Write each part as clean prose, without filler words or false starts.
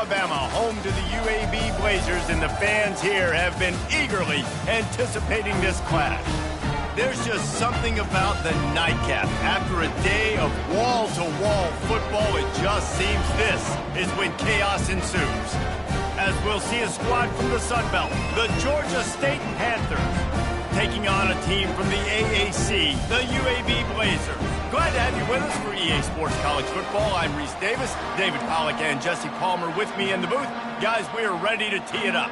Alabama, home to the UAB Blazers, and the fans here have been eagerly anticipating this clash. There's just something about the nightcap. After a day of wall-to-wall football, it just seems this is when chaos ensues. As we'll see a squad from the Sun Belt, the Georgia State Panthers, taking on a team from the AAC, the UAB Blazers. Glad to have you with us for EA Sports College Football. I'm Reese Davis, David Pollack and Jesse Palmer with me in the booth. Guys, we are ready to tee it up.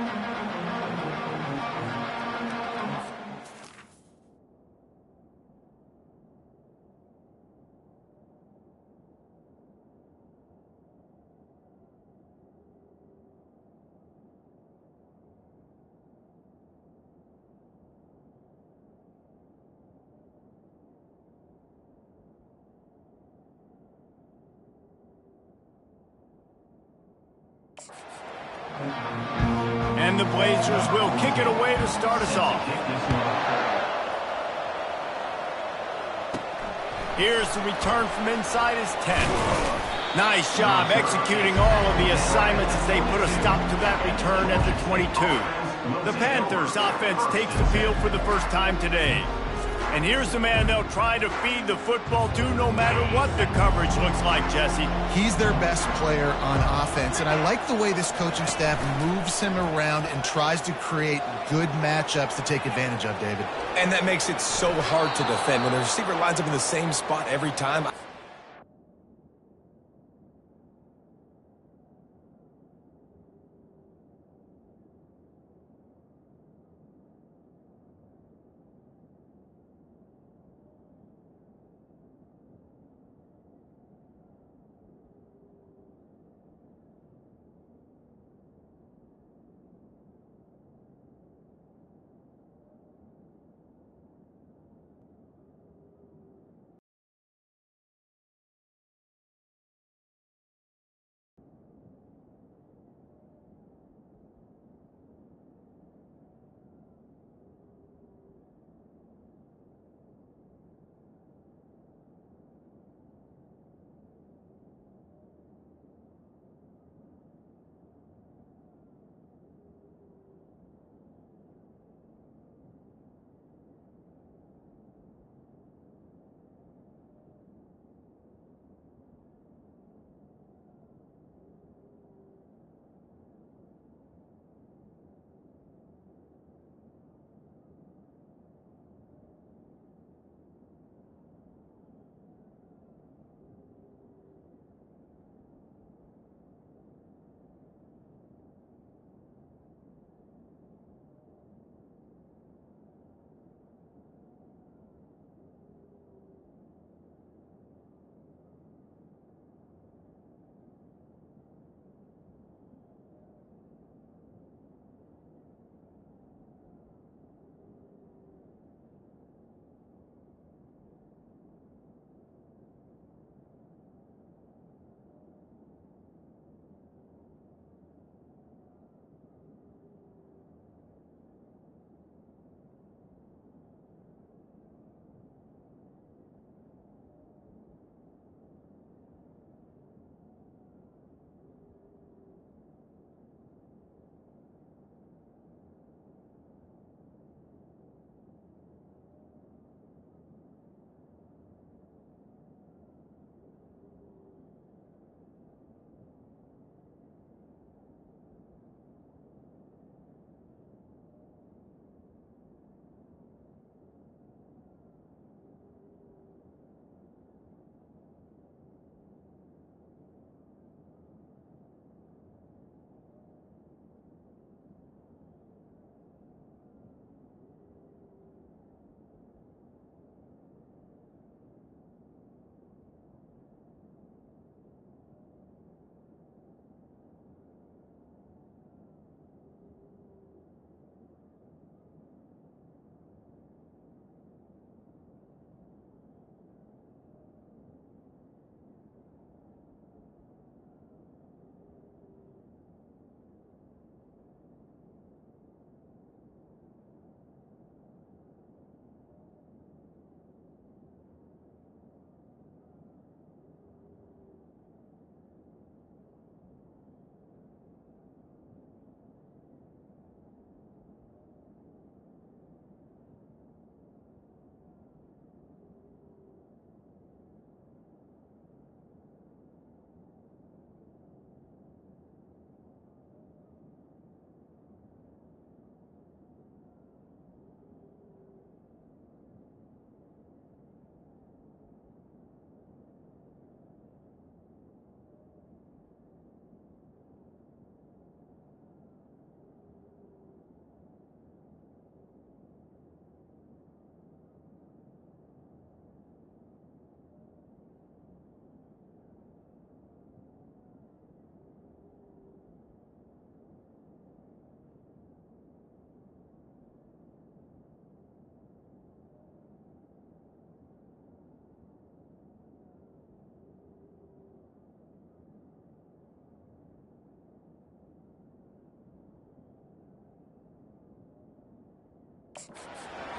And the Blazers will kick it away to start us off. Here's the return from inside his 10. Nice job executing all of the assignments as they put a stop to that return at the 22. The Panthers offense takes the field for the first time today. And here's the man they'll try to feed the football to no matter what the coverage looks like, Jesse. He's their best player on offense, and I like the way this coaching staff moves him around and tries to create good matchups to take advantage of, David. And that makes it so hard to defend when the receiver lines up in the same spot every time.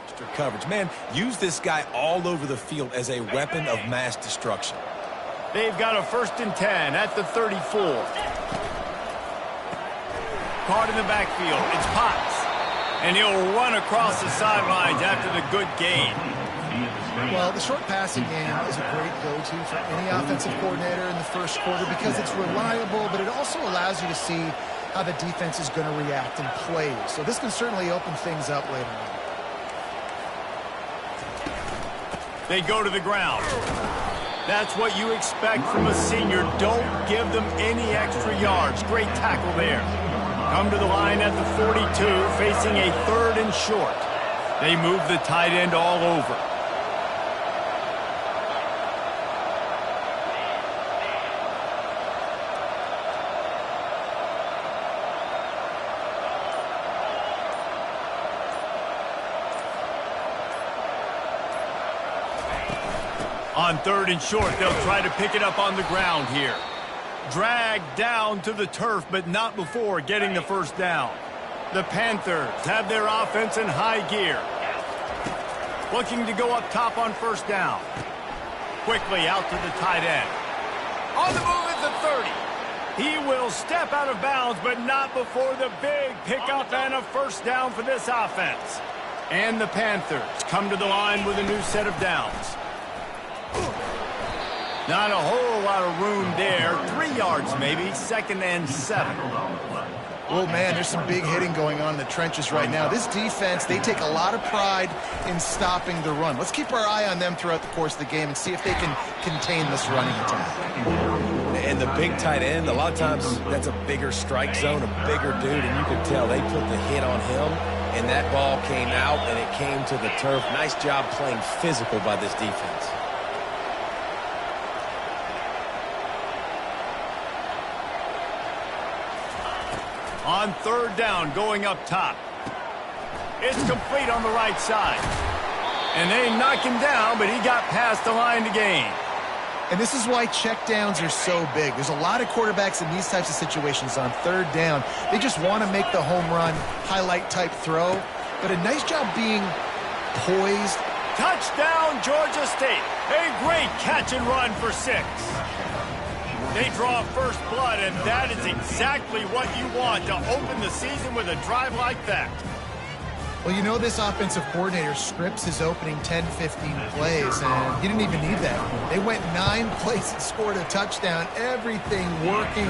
Extra coverage. Man, use this guy all over the field as a weapon of mass destruction. They've got a 1st and 10 at the 34. Caught in the backfield. It's Potts. And he'll run across the sidelines after the good gain. Well, the short passing game is a great go-to for any offensive coordinator in the first quarter because it's reliable, but it also allows you to see how the defense is going to react in plays. So this can certainly open things up later on. They go to the ground. That's what you expect from a senior. Don't give them any extra yards. Great tackle there. Come to the line at the 42, facing a 3rd and short. They move the tight end all over. On 3rd and short, they'll try to pick it up on the ground here. Dragged down to the turf, but not before getting the 1st down. The Panthers have their offense in high gear. Looking to go up top on 1st down. Quickly out to the tight end. On the move at the 30. He will step out of bounds, but not before the big pickup and a 1st down for this offense. And the Panthers come to the line with a new set of downs. Not a whole lot of room there. 3 yards maybe. 2nd and 7. Oh, man, there's some big hitting going on in the trenches right now. This defense, they take a lot of pride in stopping the run. Let's keep our eye on them throughout the course of the game and see if they can contain this running attack. And the big tight end, a lot of times that's a bigger strike zone, a bigger dude, and you could tell they put the hit on him, and that ball came out, and it came to the turf. Nice job playing physical by this defense. On 3rd down, going up top. It's complete on the right side. And they knock him down, but he got past the line to gain. And this is why checkdowns are so big. There's a lot of quarterbacks in these types of situations on 3rd down. They just want to make the home run, highlight-type throw. But a nice job being poised. Touchdown, Georgia State. A great catch and run for 6. They draw 1st blood, and that is exactly what you want to open the season with a drive like that. Well, you know this offensive coordinator scripts his opening 10, 15 plays, and he didn't even need that. They went 9 plays and scored a touchdown, everything working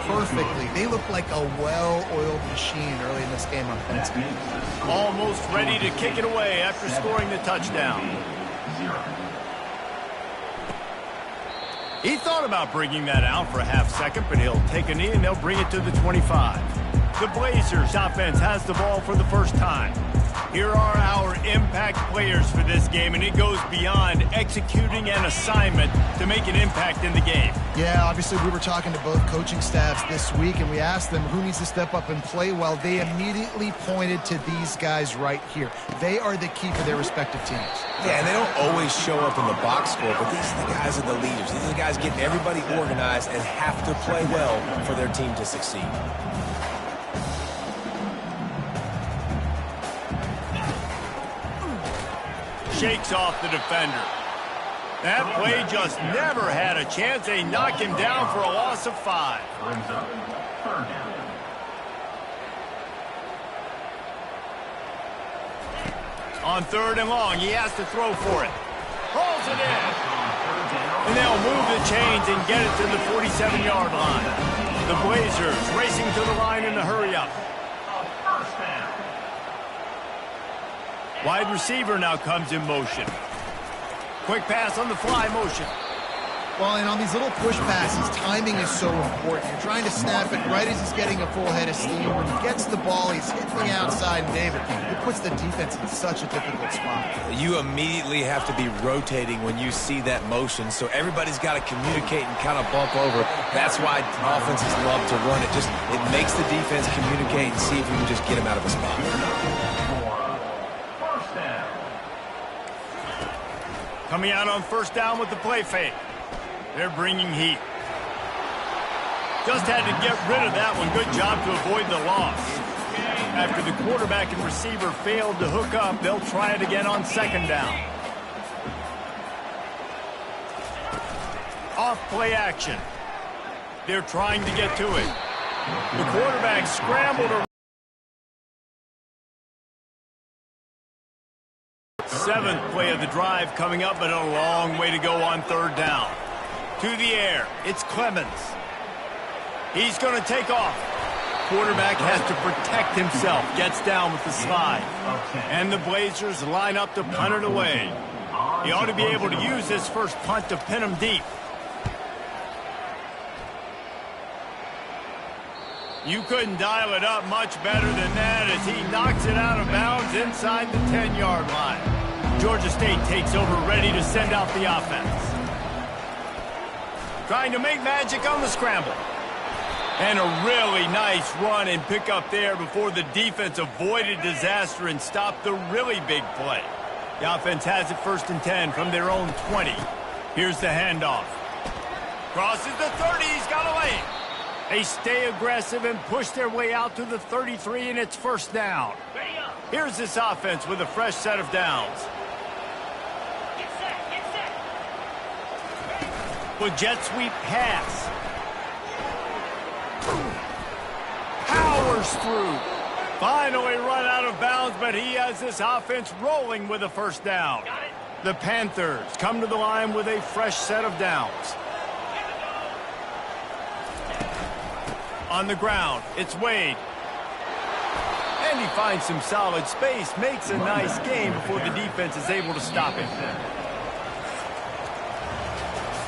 perfectly. They look like a well-oiled machine early in this game offensively. Almost ready to kick it away after scoring the touchdown. He thought about bringing that out for a half second, but he'll take a knee and they'll bring it to the 25. The Blazers offense has the ball for the 1st time. Here are our impact players for this game, and it goes beyond executing an assignment to make an impact in the game. Yeah, obviously we were talking to both coaching staffs this week, and we asked them who needs to step up and play well. They immediately pointed to these guys right here. They are the key for their respective teams. Yeah, and they don't always show up in the box score, but these are the guys are the leaders. These are the guys getting everybody organized and have to play well for their team to succeed. Shakes off the defender. That play just never had a chance. They knock him down for a loss of 5. On 3rd and long, he has to throw for it. Hauls it in. And they'll move the chains and get it to the 47-yard line. The Blazers racing to the line in the hurry-up. Wide receiver now comes in motion. Quick pass on the fly motion. Well, and on these little push passes, timing is so important. You're trying to snap it right as he's getting a full head of steam. When he gets the ball, he's hitting the outside, and David, it puts the defense in such a difficult spot. You immediately have to be rotating when you see that motion, so everybody's got to communicate and kind of bump over. That's why offenses love to run it. It makes the defense communicate and see if you can just get him out of a spot. Coming out on 1st down with the play fake. They're bringing heat. Just had to get rid of that one. Good job to avoid the loss. After the quarterback and receiver failed to hook up, they'll try it again on second down. Off play action. They're trying to get to it. The quarterback scrambled around. Seventh play of the drive coming up, but a long way to go on third down. To the air, it's Clemens. He's going to take off. Quarterback has to protect himself. Gets down with the slide. And the Blazers line up to punt it away. He ought to be able to use his first punt to pin him deep. You couldn't dial it up much better than that as he knocks it out of bounds inside the 10-yard line. Georgia State takes over, ready to send out the offense. Trying to make magic on the scramble. And a really nice run and pick up there before the defense avoided disaster and stopped the really big play. The offense has it first and 10 from their own 20. Here's the handoff. Crosses the 30. He's got a lane. They stay aggressive and push their way out to the 33, and it's first down. Here's this offense with a fresh set of downs. With jet sweep pass. Powers through. Finally run out of bounds, but he has this offense rolling with a first down. The Panthers come to the line with a fresh set of downs. On the ground, it's Wade. And he finds some solid space, makes a nice gain before the defense is able to stop him.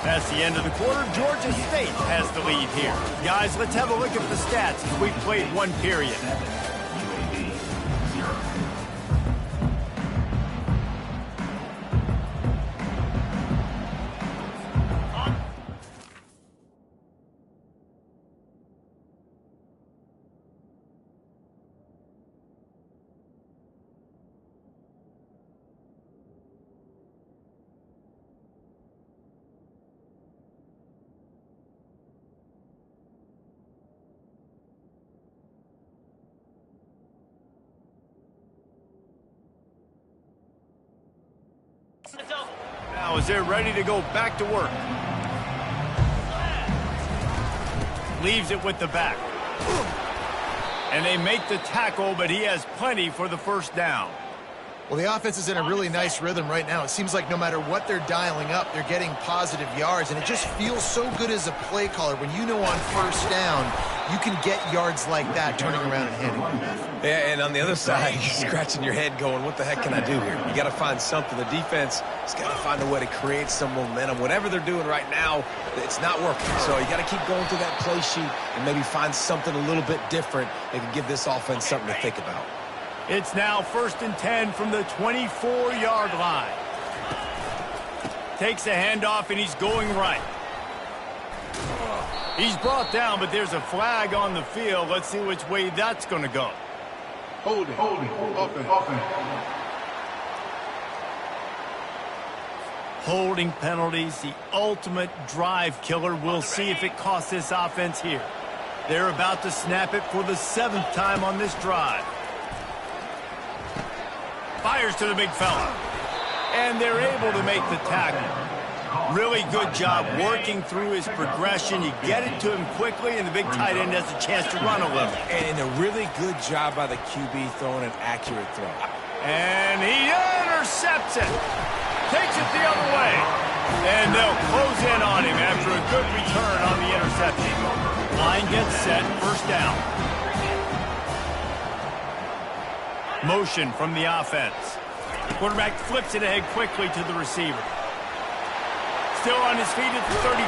That's the end of the quarter. Georgia State has the lead here. Guys, let's have a look at the stats as we've played one period. Now as they're ready to go back to work. Leaves it with the back. And they make the tackle, but he has plenty for the first down. Well, the offense is in a really nice rhythm right now. It seems like no matter what they're dialing up, they're getting positive yards, and it just feels so good as a play caller when you know on first down you can get yards like that turning around and handing it. Yeah, and on the other side, you're scratching your head going, what the heck can I do here? You got to find something. The defense has got to find a way to create some momentum. Whatever they're doing right now, it's not working. So you got to keep going through that play sheet and maybe find something a little bit different that can give this offense something to think about. It's now first and 10 from the 24-yard line. Takes a handoff, and he's going right. He's brought down, but there's a flag on the field. Let's see which way that's going to go. Holding. Holding penalties, the ultimate drive killer. We'll see if it costs this offense here. They're about to snap it for the 7th time on this drive. Fires to the big fella. And they're able to make the tackle. Really good job working through his progression. You get it to him quickly, and the big tight end has a chance to run a little. And a really good job by the QB throwing an accurate throw. And he intercepts it. Takes it the other way. And they'll close in on him after a good return on the interception. Line gets set, first down. Motion from the offense. Quarterback flips it ahead quickly to the receiver. Still on his feet at the 35.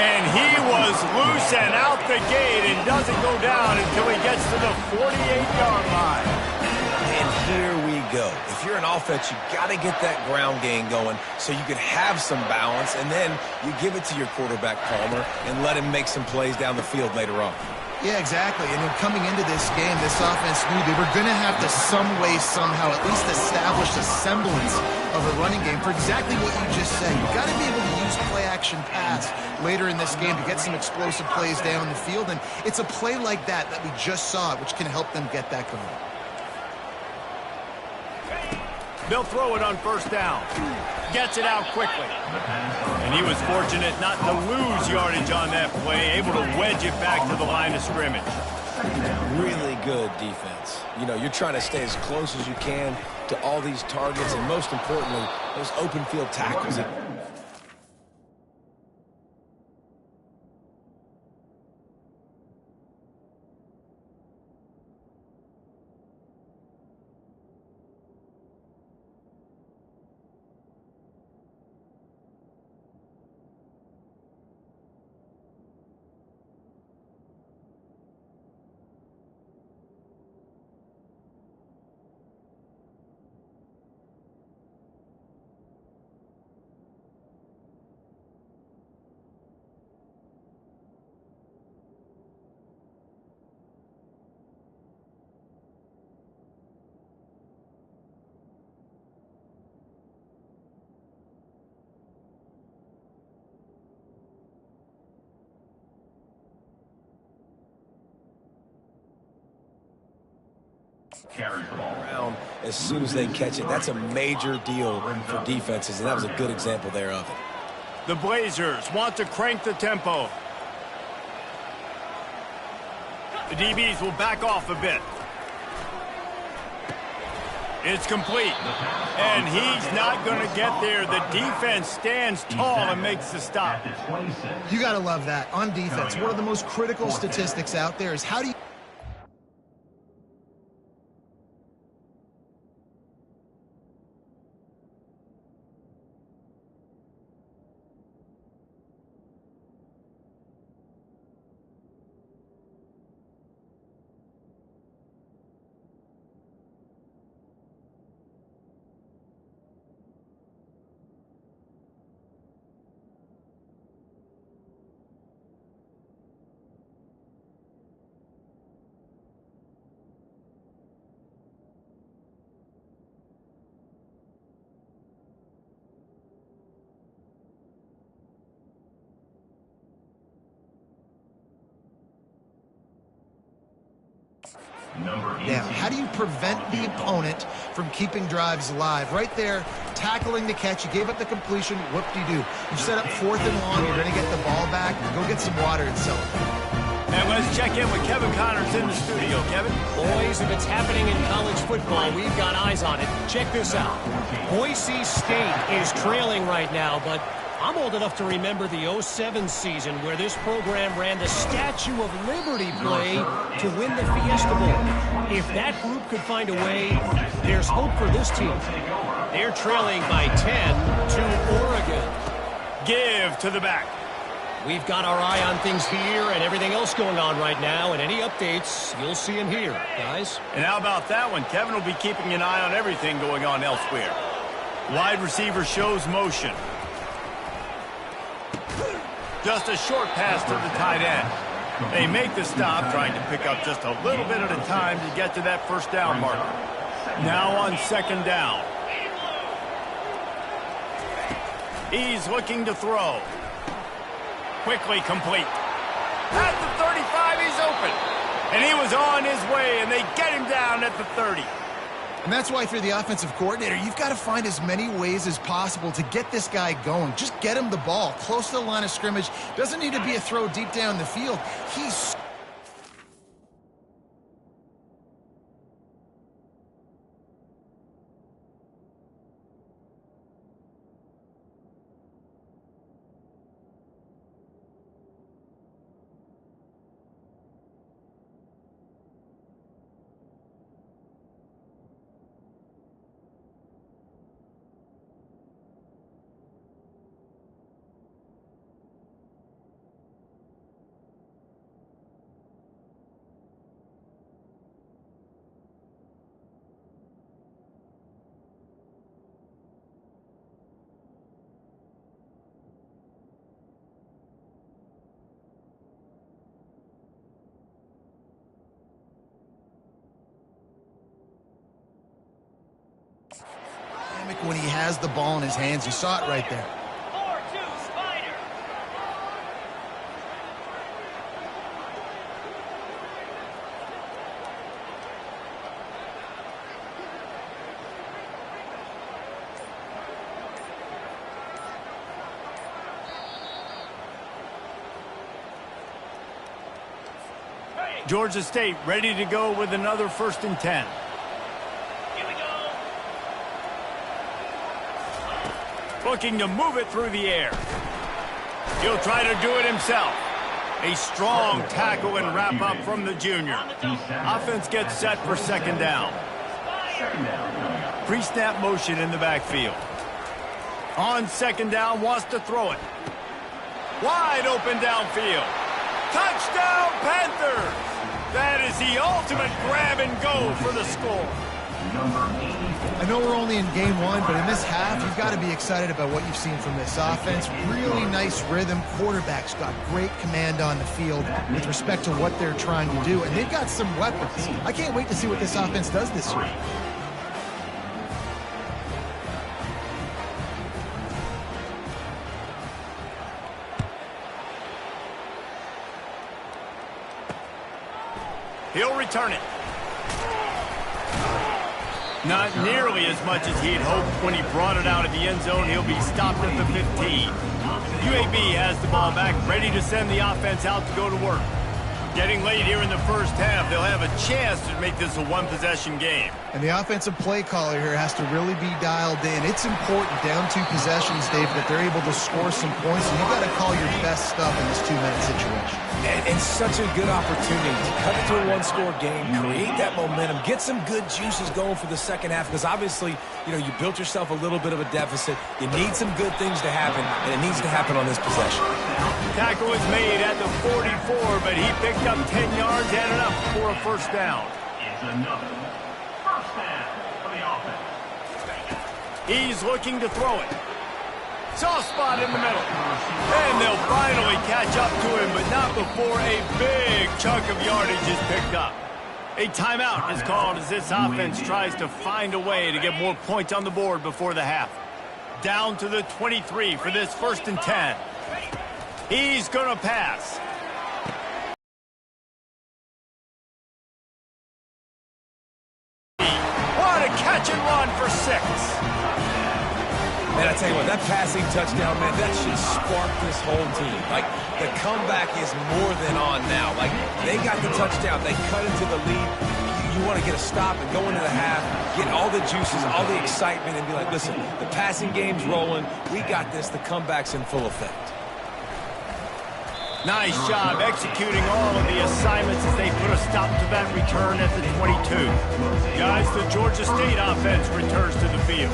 And he was loose and out the gate and doesn't go down until he gets to the 48-yard line. And here we go. If you're an offense, you got to get that ground game going so you can have some balance, and then you give it to your quarterback, Palmer, and let him make some plays down the field later on. Yeah, exactly. And then coming into this game, this offense knew they were going to have to some way, somehow, at least establish a semblance of a running game for exactly what you just said. You got to be able to use use play-action pass later in this game to get some explosive plays down the field. And it's a play like that we just saw, which can help them get that going. They'll throw it on first down. Gets it out quickly. And he was fortunate not to lose yardage on that play, able to wedge it back to the line of scrimmage. Really good defense. You know, you're trying to stay as close as you can to all these targets, and most importantly, those open field tackles. Carry the ball around as soon as they catch it. That's a major deal for defenses, and that was a good example there of it. The Blazers want to crank the tempo. The DBs will back off a bit. It's complete. And he's not going to get there. The defense stands tall and makes the stop. You got to love that. On defense, one of the most critical statistics out there is how do you... Now, how do you prevent the opponent from keeping drives alive? Right there, tackling the catch. You gave up the completion. Whoop-de-doo. You set up 4th and long. You're going to get the ball back. Go get some water and celebrate. And let's check in with Kevin Connors in the studio. Kevin? Boys, if it's happening in college football, we've got eyes on it. Check this out. Boise State is trailing right now, but I'm old enough to remember the 07 season where this program ran the Statue of Liberty play to win the Fiesta Bowl. If that group could find a way, there's hope for this team. They're trailing by 10 to Oregon. Give to the back. We've got our eye on things here and everything else going on right now, and any updates you'll see and hear, guys. And how about that one? Kevin will be keeping an eye on everything going on elsewhere. Wide receiver shows motion. Just a short pass to the tight end. They make the stop, trying to pick up just a little bit at a time to get to that first down marker. Now on 2nd down. He's looking to throw. Quickly complete. At the 35, he's open. And he was on his way, and they get him down at the 30. And that's why, if you're the offensive coordinator, you've got to find as many ways as possible to get this guy going. Just get him the ball close to the line of scrimmage. Doesn't need to be a throw deep down the field. He's... when he has the ball in his hands. You saw it right there. 4-2 spy. Georgia State ready to go with another 1st and 10. Here we go. Looking to move it through the air. He'll try to do it himself. A strong tackle and wrap up from the junior. Offense gets set for 2nd down. Pre-snap motion in the backfield. On 2nd down, wants to throw it. Wide open downfield. Touchdown, Panthers! That is the ultimate grab and go for the score. I know we're only in game 1, but in this half, you've got to be excited about what you've seen from this offense. Really nice rhythm. Quarterback's got great command on the field with respect to what they're trying to do, and they've got some weapons. I can't wait to see what this offense does this year. He'll return it. Not nearly as much as he had hoped when he brought it out of the end zone. He'll be stopped at the 15. UAB has the ball back, ready to send the offense out to go to work. Getting late here in the 1st half, they'll have a chance to make this a one-possession game. And the offensive play caller here has to really be dialed in. It's important down 2 possessions, Dave, that they're able to score some points, and you've got to call your best stuff in this 2-minute situation. And such a good opportunity to cut it to a 1-score game, create that momentum, get some good juices going for the 2nd half, because obviously, you know, you built yourself a little bit of a deficit. You need some good things to happen, and it needs to happen on this possession. Tackle is made at the 44, but he picked up 10 yards and enough for a 1st down. It's another 1st down for the offense. He's looking to throw it. Soft spot in the middle. And they'll finally catch up to him, but not before a big chunk of yardage is picked up. A timeout is called as this offense tries to find a way to get more points on the board before the half. Down to the 23 for this 1st and 10. He's going to pass. What a catch and run for 6. Man, I tell you what, that passing touchdown, man, that should spark this whole team. Like, the comeback is more than on now. Like, they got the touchdown. They cut into the lead. You want to get a stop and go into the half, get all the juices, all the excitement, and be like, listen, the passing game's rolling. We got this. The comeback's in full effect. Nice job executing all of the assignments as they put a stop to that return at the 22. Guys, the Georgia State offense returns to the field.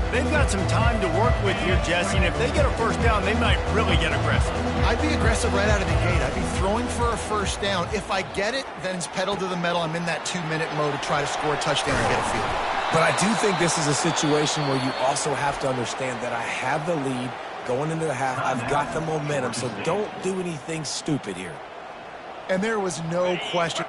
They've got some time to work with here, Jesse, and if they get a 1st down, they might really get aggressive. I'd be aggressive right out of the gate. I'd be throwing for a 1st down. If I get it, then it's pedal to the metal. I'm in that 2-minute mode to try to score a touchdown and get a field. But I do think this is a situation where you also have to understand that I have the lead going into the half. I've got the momentum, so don't do anything stupid here. And there was no question.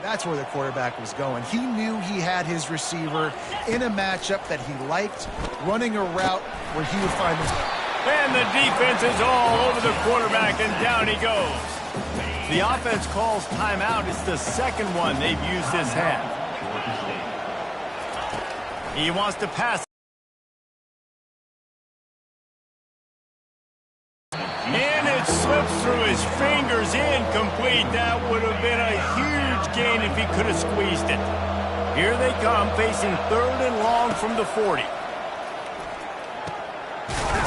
That's where the quarterback was going. He knew he had his receiver in a matchup that he liked, running a route where he would find himself. And the defense is all over the quarterback, and down he goes. The offense calls timeout. It's the 2nd one they've used this half. He wants to pass. And it slips through his fingers, incomplete. That would have been a huge gain if he could have squeezed it. Here they come, facing 3rd and long from the 40.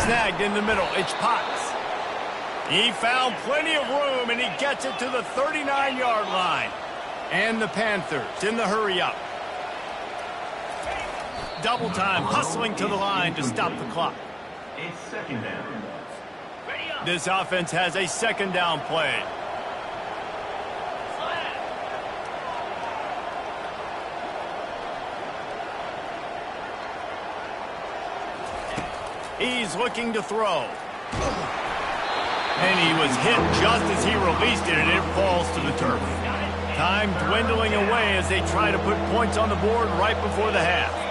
Snagged in the middle, it's Potts. He found plenty of room, and he gets it to the 39-yard line. And the Panthers in the hurry-up. Double time, hustling to the line to stop the clock. It's 2nd down. This offense has a 2nd down play. He's looking to throw. And he was hit just as he released it, and it falls to the turf. Time dwindling away as they try to put points on the board right before the half.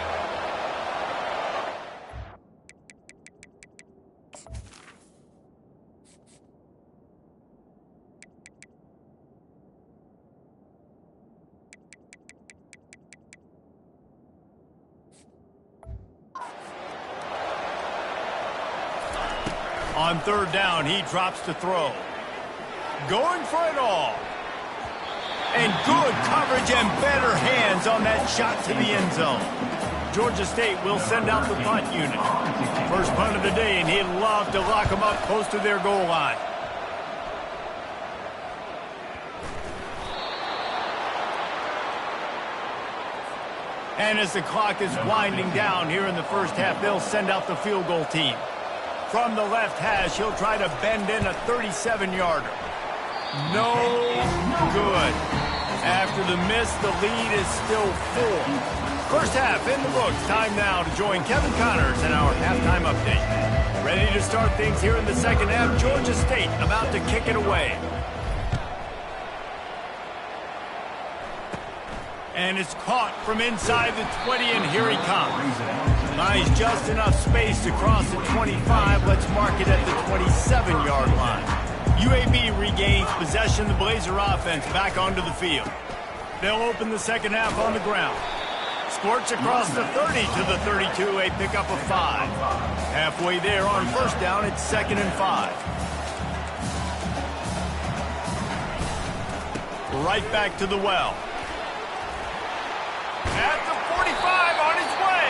On third down, he drops to throw. Going for it all. And good coverage and better hands on that shot to the end zone. Georgia State will send out the punt unit. First punt of the day, and he'd love to lock them up close to their goal line. And as the clock is winding down here in the first half, they'll send out the field goal team. From the left hash, he'll try to bend in a 37-yarder. No good. After the miss, the lead is still 4. First half in the books. Time now to join Kevin Connors in our halftime update. Ready to start things here in the second half. Georgia State about to kick it away. And it's caught from inside the 20, and here he comes. Nice, just enough space to cross the 25. Let's mark it at the 27-yard line. UAB regains possession. The Blazer offense back onto the field. They'll open the second half on the ground. Squirts across the 30 to the 32, a pickup of 5. Halfway there on first down, it's 2nd and 5. Right back to the well. At the 45, on his way.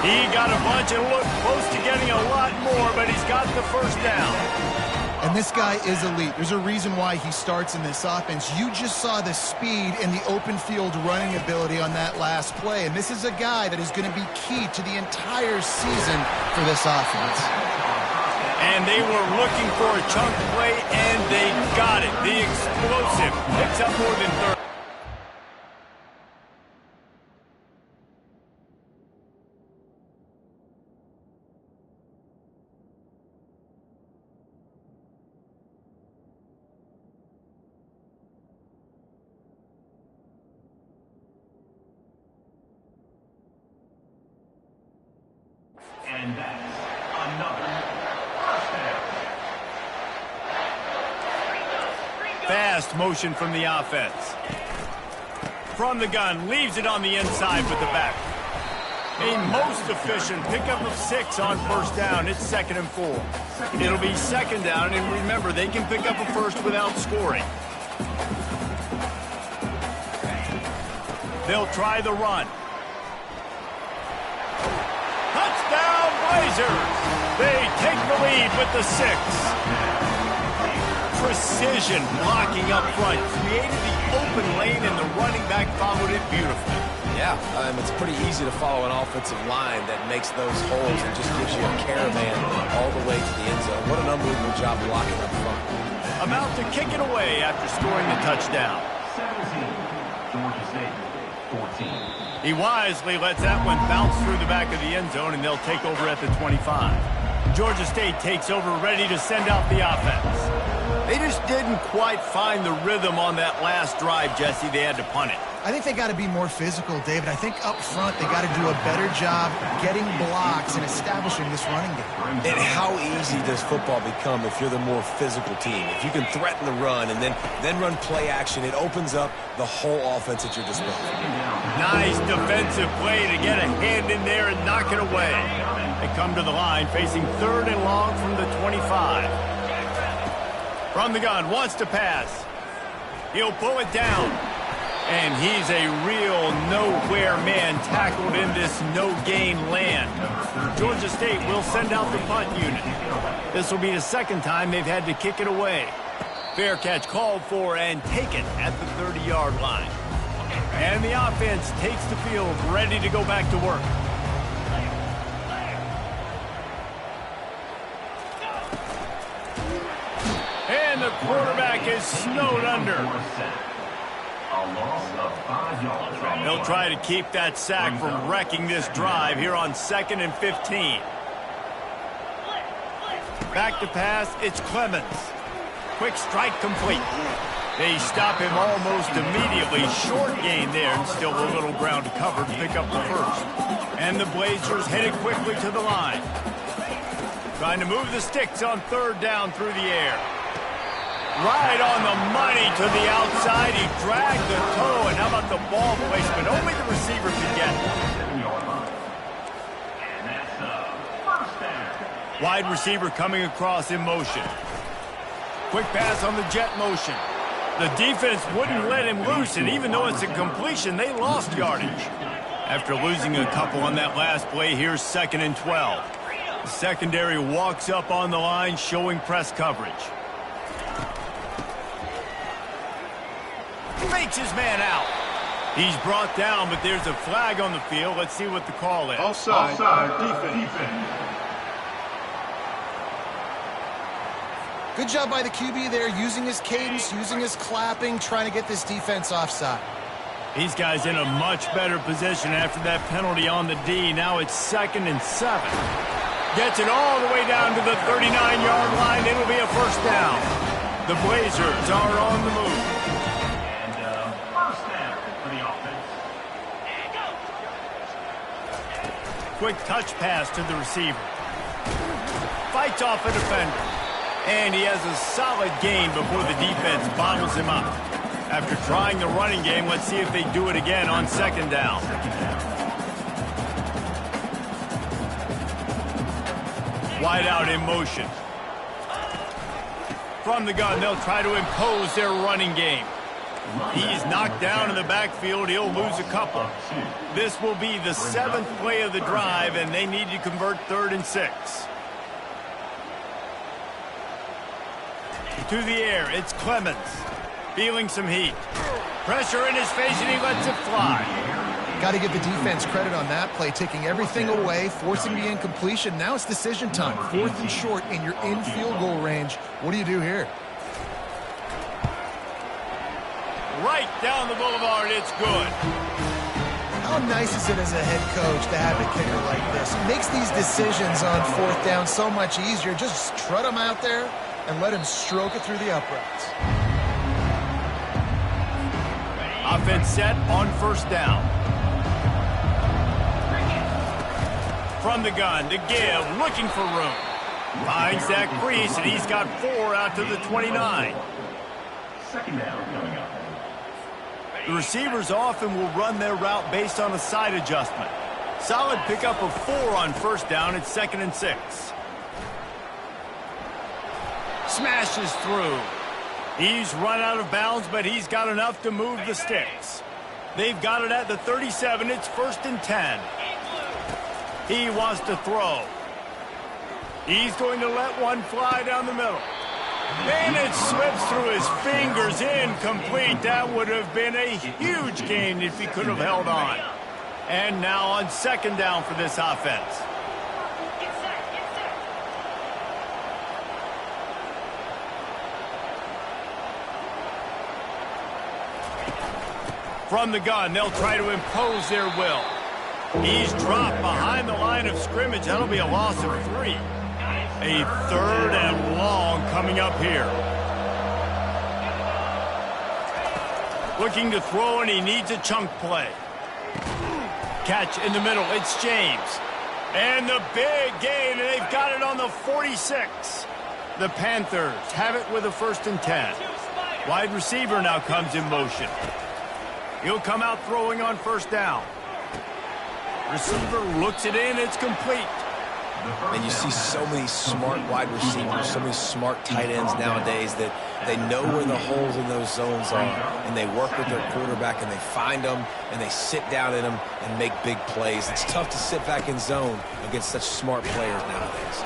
He got a bunch and looked close to getting a lot more, but he's got the first down. And this guy is elite. There's a reason why he starts in this offense. You just saw the speed and the open field running ability on that last play. And this is a guy that is going to be key to the entire season for this offense. And they were looking for a chunk play, and they got it. The explosive picks up more than 30. And that's another touchdown. Fast motion from the offense. From the gun, leaves it on the inside with the back. A most efficient pickup of 6 on first down. It's 2nd and 4. It'll be 2nd down, and remember, they can pick up a first without scoring. They'll try the run. Touchdown, Blazers! They take the lead with the 6. Precision blocking up front. Created the open lane, and the running back followed it beautifully. Yeah, it's pretty easy to follow an offensive line that makes those holes and just gives you a caravan all the way to the end zone. What an unbelievable job blocking up front. About to kick it away after scoring the touchdown. 17, Georgia State, 14. He wisely lets that one bounce through the back of the end zone, and they'll take over at the 25. Georgia State takes over, ready to send out the offense. They just didn't quite find the rhythm on that last drive, Jesse. They had to punt it. I think they got to be more physical, David. I think up front they got to do a better job getting blocks and establishing this running game. And how easy does football become if you're the more physical team? If you can threaten the run and then run play action, it opens up the whole offense at your disposal. Nice defensive play to get a hand in there and knock it away. They come to the line facing 3rd and long from the 25. From the gun, wants to pass. He'll pull it down. And he's a real nowhere man tackled in this no-gain land. Georgia State will send out the punt unit. This will be the 2nd time they've had to kick it away. Fair catch called for and taken at the 30-yard line. And the offense takes the field, ready to go back to work. And the quarterback is snowed under. They'll try to keep that sack from wrecking this drive here on 2nd and 15. Back to pass, it's Clemens. Quick strike complete. They stop him almost immediately. Short gain there, and still a little ground to cover to pick up the first. And the Blazers headed quickly to the line. Trying to move the sticks on third down through the air. Right on the money to the outside. He dragged the toe, and how about the ball placement? Only the receiver could get it. And that's first down. Wide receiver coming across in motion. Quick pass on the jet motion. The defense wouldn't let him loose, and even though it's a completion, they lost yardage. After losing a couple on that last play, here's 2nd and 12. The secondary walks up on the line, showing press coverage. Fakes his man out. He's brought down, but there's a flag on the field. Let's see what the call is. Offside defense. Good job by the QB there, using his cadence, using his clapping, trying to get this defense offside. These guys in a much better position after that penalty on the D. Now it's 2nd and 7. Gets it all the way down to the 39-yard line. It'll be a first down. The Blazers are on the move. And first down for the offense. Quick touch pass to the receiver. Fights off a defender. And he has a solid gain before the defense bottles him up. After trying the running game, let's see if they do it again on 2nd down. Wide out in motion. From the gun, they'll try to impose their running game. He's knocked down in the backfield. He'll lose a couple. This will be the 7th play of the drive, and they need to convert 3rd and 6. To the air, it's Clemens. Feeling some heat. Pressure in his face, and he lets it fly. Got to give the defense credit on that play, taking everything away, forcing the incompletion. Now it's decision time. 4th and short, and you're in field goal range. What do you do here? Right down the boulevard, it's good. How nice is it as a head coach to have a kicker like this? It makes these decisions on 4th down so much easier. Just strut him out there and let him stroke it through the uprights. Offense set on 1st down. From the gun to give, looking for room. Finds that crease, and he's got 4 out to the 29. 2nd down coming up. The receivers often will run their route based on a side adjustment. Solid pickup of 4 on 1st down. It's 2nd and 6. Smashes through. He's run out of bounds, but he's got enough to move the sticks. They've got it at the 37. It's 1st and 10. He wants to throw. He's going to let one fly down the middle. And it slips through his fingers, incomplete. That would have been a huge gain if he could have held on. And now on 2nd down for this offense. From the gun, they'll try to impose their will. He's dropped behind the line of scrimmage. That'll be a loss of 3. A 3rd and long coming up here. Looking to throw, and he needs a chunk play. Catch in the middle. It's James. And the big gain, and they've got it on the 46. The Panthers have it with a 1st and 10. Wide receiver now comes in motion. He'll come out throwing on 1st down. Receiver looks it in. It's complete. And you see so many smart wide receivers, so many smart tight ends nowadays that they know where the holes in those zones are, and they work with their quarterback, and they find them, and they sit down in them and make big plays. It's tough to sit back in zone against such smart players nowadays.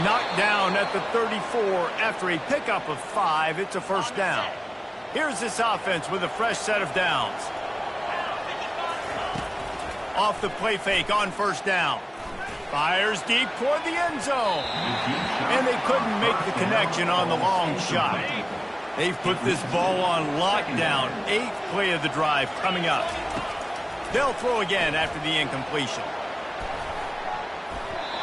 Knocked down at the 34 after a pickup of 5. It's a 1st down. Here's this offense with a fresh set of downs. Off the play fake on 1st down. Fires deep toward the end zone. And they couldn't make the connection on the long shot. They've put this ball on lockdown. 8th play of the drive coming up. They'll throw again after the incompletion.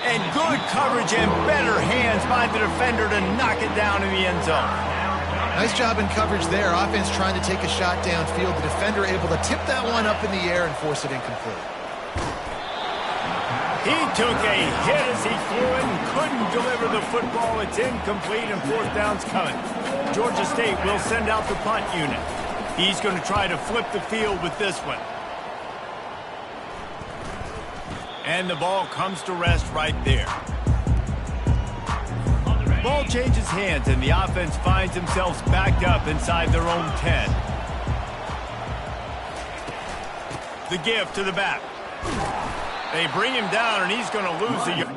And good coverage and better hands by the defender to knock it down in the end zone. Nice job in coverage there. Offense trying to take a shot downfield. The defender able to tip that one up in the air and force it incomplete. He took a hit as he flew it and couldn't deliver the football. It's incomplete and fourth down's coming. Georgia State will send out the punt unit. He's going to try to flip the field with this one. And the ball comes to rest right there. Ball changes hands and the offense finds themselves backed up inside their own 10. The give to the back. They bring him down and he's going to lose the yard.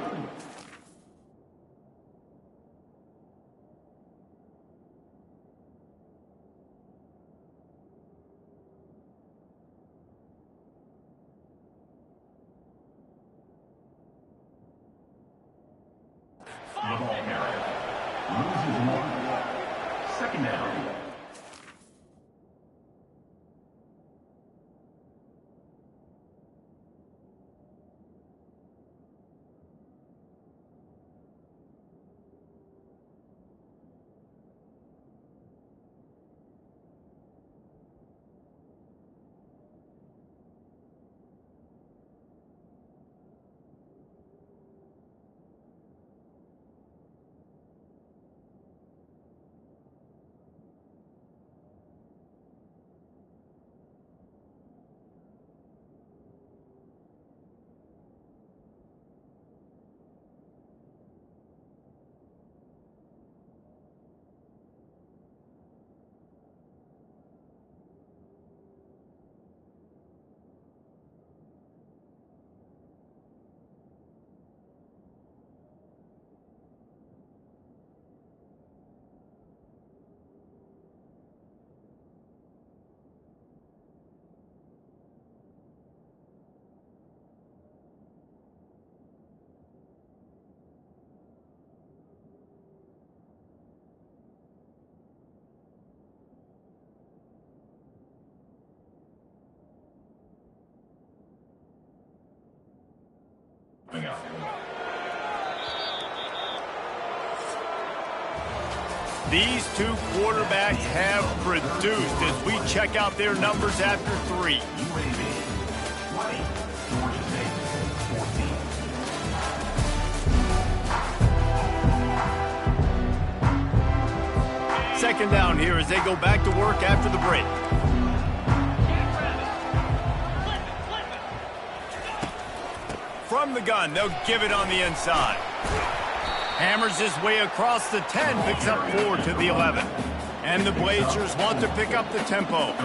The ball carrier loses one. Second down. These two quarterbacks have produced as we check out their numbers after 3. UAB 20, Georgia State 14. Second down here as they go back to work after the break. From the gun, they'll give it on the inside. Hammers his way across the 10, picks up 4 to the 11. And the Blazers want to pick up the tempo.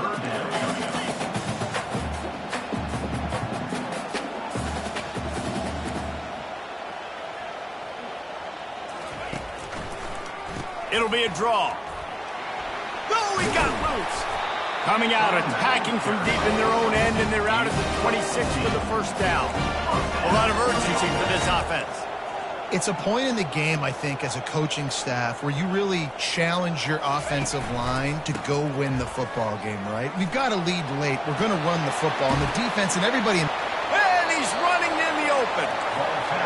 It'll be a draw. Oh, he got loose. Coming out, attacking from deep in their own end, and they're out at the 26 for the first down. A lot of urgency for this offense. It's a point in the game, I think, as a coaching staff where you really challenge your offensive line to go win the football game, right? We've got to lead late. We're going to run the football. And the defense and everybody... And he's running in the open.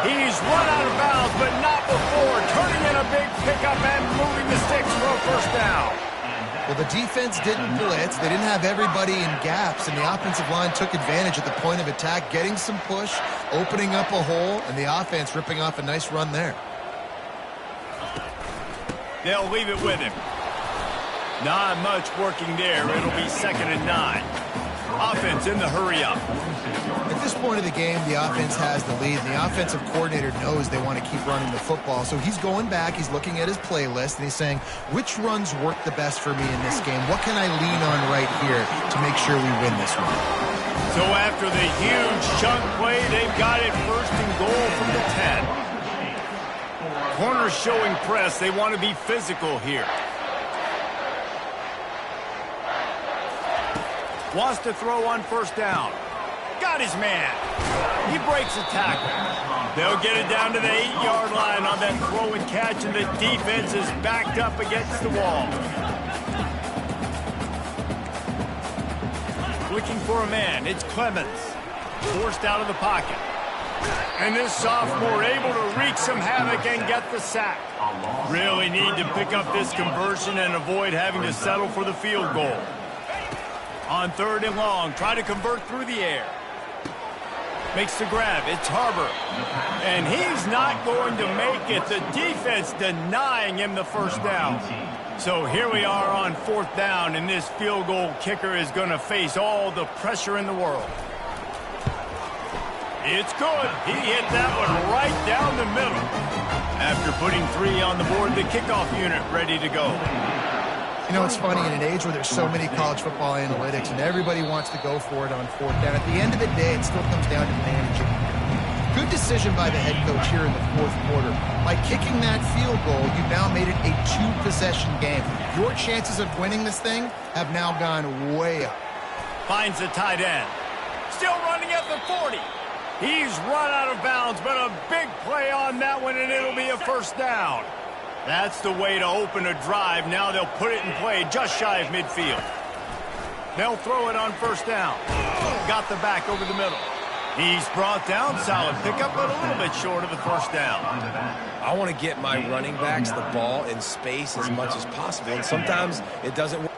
He's run out of bounds, but not before. Turning in a big pickup and moving the sticks for a first down. Well, the defense didn't blitz. They didn't have everybody in gaps, and the offensive line took advantage at the point of attack, getting some push, opening up a hole, and the offense ripping off a nice run there. They'll leave it with him. Not much working there. It'll be 2nd and 9. Offense in the hurry-up. At this point of the game, the offense has the lead, and the offensive coordinator knows they want to keep running the football. So he's going back, he's looking at his playlist, and he's saying, which runs work the best for me in this game? What can I lean on right here to make sure we win this one? So after the huge chunk play, they've got it 1st and goal from the 10. Corners showing press. They want to be physical here. Wants to throw on 1st down. Got his man. He breaks a tackle. They'll get it down to the 8-yard line on that throw and catch, and the defense is backed up against the wall. Looking for a man. It's Clemens. Forced out of the pocket. And this sophomore able to wreak some havoc and get the sack. Really need to pick up this conversion and avoid having to settle for the field goal. On 3rd and long, try to convert through the air. Makes the grab. It's Harbor. And he's not going to make it. The defense denying him the first down. So here we are on 4th down, and this field goal kicker is going to face all the pressure in the world. It's good. He hit that one right down the middle. After putting 3 on the board, the kickoff unit ready to go. You know, it's funny, in an age where there's so many college football analytics and everybody wants to go for it on 4th down, at the end of the day, it still comes down to managing. Good decision by the head coach here in the 4th quarter. By kicking that field goal, you've now made it a 2-possession game. Your chances of winning this thing have now gone way up. Finds the tight end. Still running at the 40. He's run out of bounds, but a big play on that one, and it'll be a first down. That's the way to open a drive. Now they'll put it in play just shy of midfield. They'll throw it on 1st down. Got the back over the middle. He's brought down. Solid pickup, but a little bit short of the first down. I want to get my running backs the ball in space as much as possible, and sometimes it doesn't work.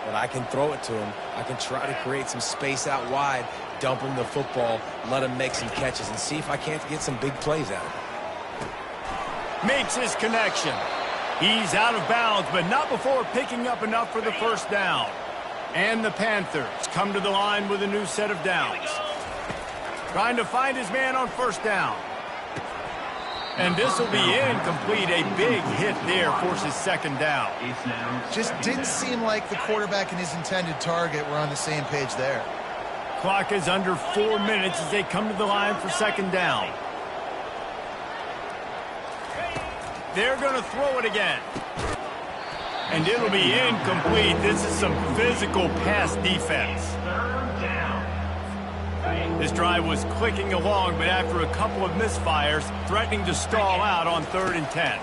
But I can throw it to him. I can try to create some space out wide, dump him the football, let him make some catches, and see if I can't get some big plays out of him. Makes his connection. He's out of bounds, but not before picking up enough for the first down. And the Panthers come to the line with a new set of downs. Trying to find his man on 1st down. And this will be incomplete. A big hit there forces 2nd down. Just didn't seem like the quarterback and his intended target were on the same page there. Clock is under 4 minutes as they come to the line for 2nd down. They're going to throw it again. And it'll be incomplete. This is some physical pass defense. This drive was clicking along, but after a couple of misfires, threatening to stall out on 3rd and 10.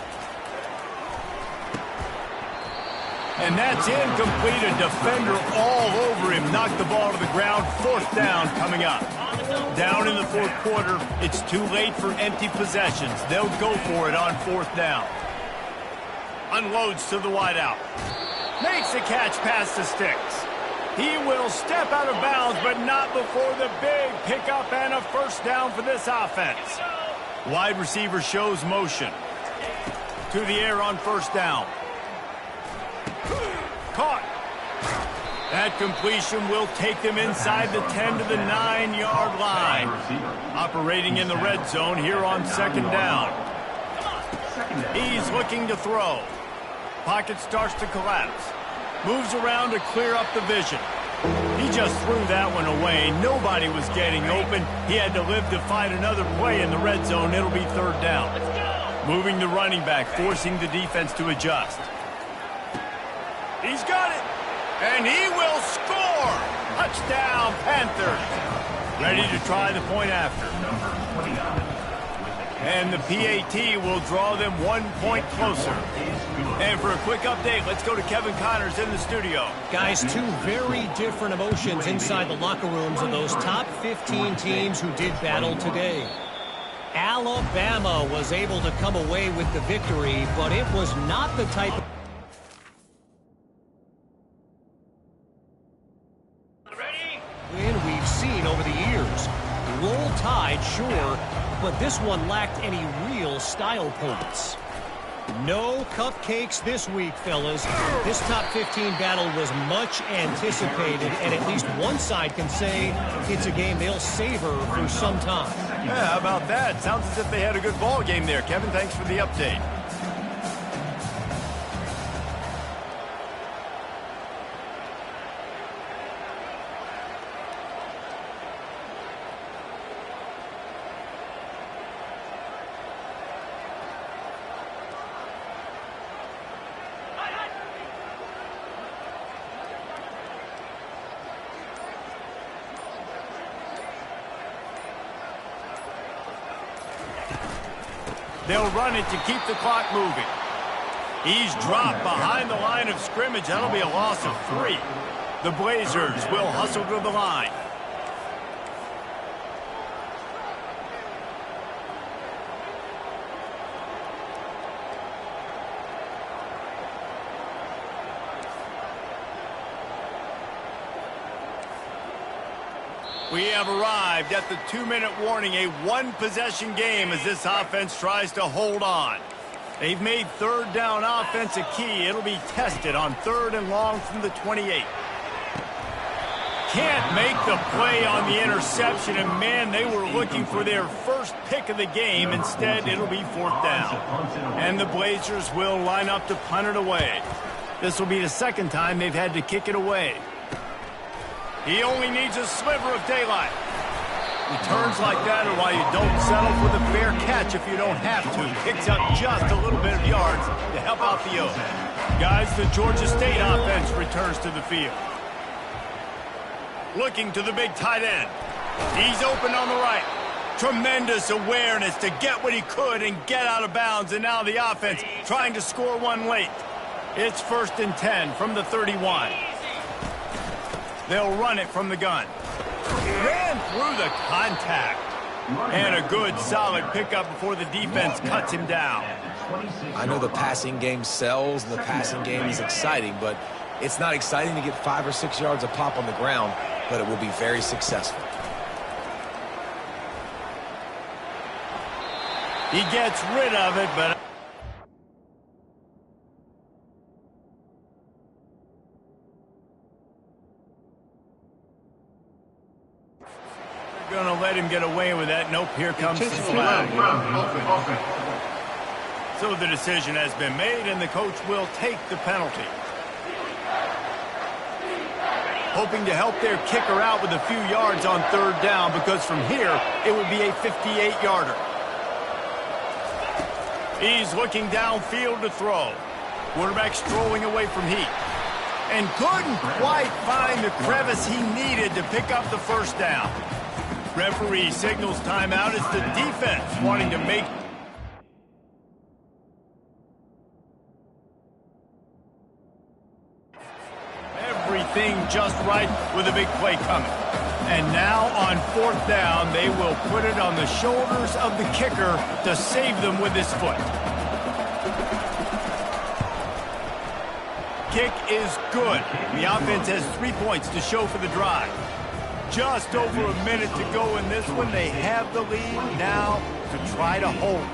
And that's incomplete. A defender all over him. Knocked the ball to the ground. 4th down coming up. Down in the 4th quarter. It's too late for empty possessions. They'll go for it on 4th down. Unloads to the wideout. Makes the catch past the sticks. He will step out of bounds, but not before the big pickup and a first down for this offense. Wide receiver shows motion. To the air on 1st down. Caught. That completion will take them inside the 10 to the 9-yard line. Operating in the red zone here on 2nd down. He's looking to throw. Pocket starts to collapse. Moves around to clear up the vision. He just threw that one away. Nobody was getting open. He had to live to find another play in the red zone. It'll be 3rd down. Moving the running back, forcing the defense to adjust. He's got it. And he will score. Touchdown, Panthers. Ready to try the point after. And the PAT will draw them 1 point closer. And for a quick update, let's go to Kevin Connors in the studio. Guys, 2 very different emotions inside the locker rooms of those top 15 teams who did battle today. Alabama was able to come away with the victory, but it was not the type of win we've seen over the years. Roll Tide, sure, but this one lacked any real style points. No cupcakes this week, fellas. This top 15 battle was much anticipated, and at least one side can say it's a game they'll savor for some time. Yeah, how about that? Sounds as if they had a good ball game there. Kevin, thanks for the update. They'll run it to keep the clock moving. He's dropped behind the line of scrimmage. That'll be a loss of 3. The Blazers will hustle to the line. We have arrived at the 2-minute warning, a one-possession game as this offense tries to hold on. They've made third down offense a key. It'll be tested on 3rd and long from the 28. Can't make the play on the interception, and man, they were looking for their first pick of the game. Instead, it'll be 4th down. And the Blazers will line up to punt it away. This will be the 2nd time they've had to kick it away. He only needs a sliver of daylight. Returns like that are why you don't settle for the fair catch if you don't have to. Picks up just a little bit of yards to help out the O's. Guys, the Georgia State offense returns to the field. Looking to the big tight end. He's open on the right. Tremendous awareness to get what he could and get out of bounds. And now the offense trying to score one late. It's 1st and 10 from the 31. They'll run it from the gun. Ran through the contact. And a good, solid pickup before the defense cuts him down. I know the passing game sells and the passing game is exciting, but it's not exciting to get 5 or 6 yards a pop on the ground, but it will be very successful. He gets rid of it, but going to let him get away with that. Nope, here comes the flag. So the decision has been made, and the coach will take the penalty. Hoping to help their kicker out with a few yards on 3rd down, because from here, it would be a 58-yarder. He's looking downfield to throw. Quarterback strolling away from heat. And couldn't quite find the crevice he needed to pick up the 1st down. Referee signals timeout. It's the defense wanting to make... everything just right with a big play coming. And now on 4th down, they will put it on the shoulders of the kicker to save them with his foot. Kick is good. The offense has 3 points to show for the drive. Just over a minute to go in this one. They have the lead now to try to hold.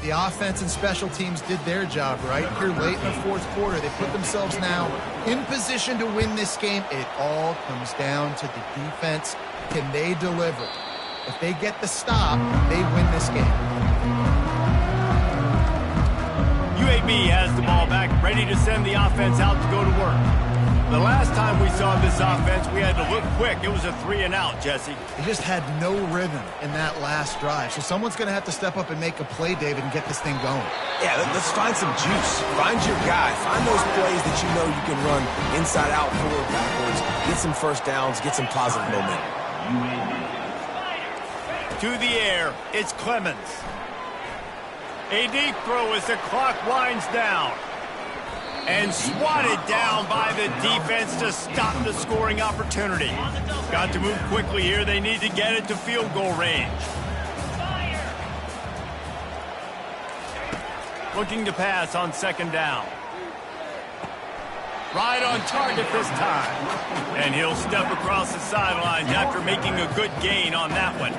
The offense and special teams did their job right here late in the fourth quarter. They put themselves now in position to win this game. It all comes down to the defense. Can they deliver? If they get the stop, they win this game. UAB has the ball back, ready to send the offense out to go to work. The last time we saw this offense, we had to look quick. It was a 3-and-out, Jesse. They just had no rhythm in that last drive. So someone's going to have to step up and make a play, David, and get this thing going. Yeah, let's find some juice. Find your guy. Find those plays that you know you can run inside out, forward, backwards. Get some first downs. Get some positive momentum. To the air, it's Clemens. A deep throw as the clock winds down. And swatted down by the defense to stop the scoring opportunity. Got to move quickly here. They need to get it to field goal range. Looking to pass on second down. Right on target this time. And he'll step across the sidelines after making a good gain on that one.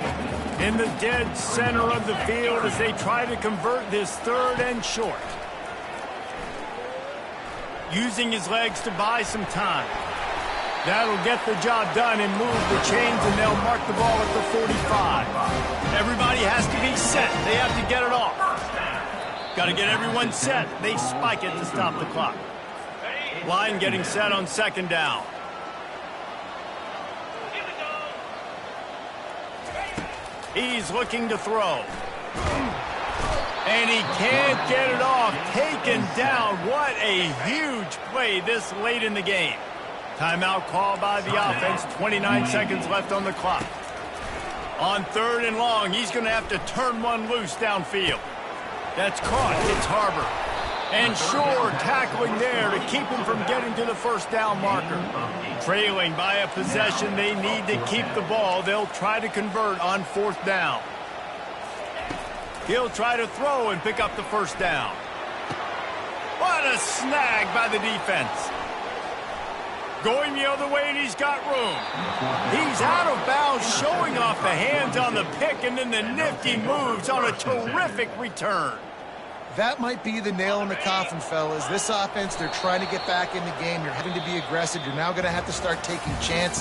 In the dead center of the field as they try to convert this 3rd and short. Using his legs to buy some time. That'll get the job done and move the chains, and they'll mark the ball at the 45. Everybody has to be set. They have to get it off. Got to get everyone set. They spike it to stop the clock. Line getting set on second down. He's looking to throw. And he can't get it off. Taken down. What a huge play this late in the game. Timeout called by the offense. 29 seconds left on the clock. On 3rd and long, he's going to have to turn one loose downfield. That's caught. It's Harbor. And Shore tackling there to keep him from getting to the first down marker. Trailing by a possession, they need to keep the ball. They'll try to convert on 4th down. He'll try to throw and pick up the first down. What a snag by the defense. Going the other way, and he's got room. He's out of bounds, showing off the hands on the pick, and then the nifty moves on a terrific return. That might be the nail in the coffin, fellas. This offense, they're trying to get back in the game. You're having to be aggressive. You're now going to have to start taking chances.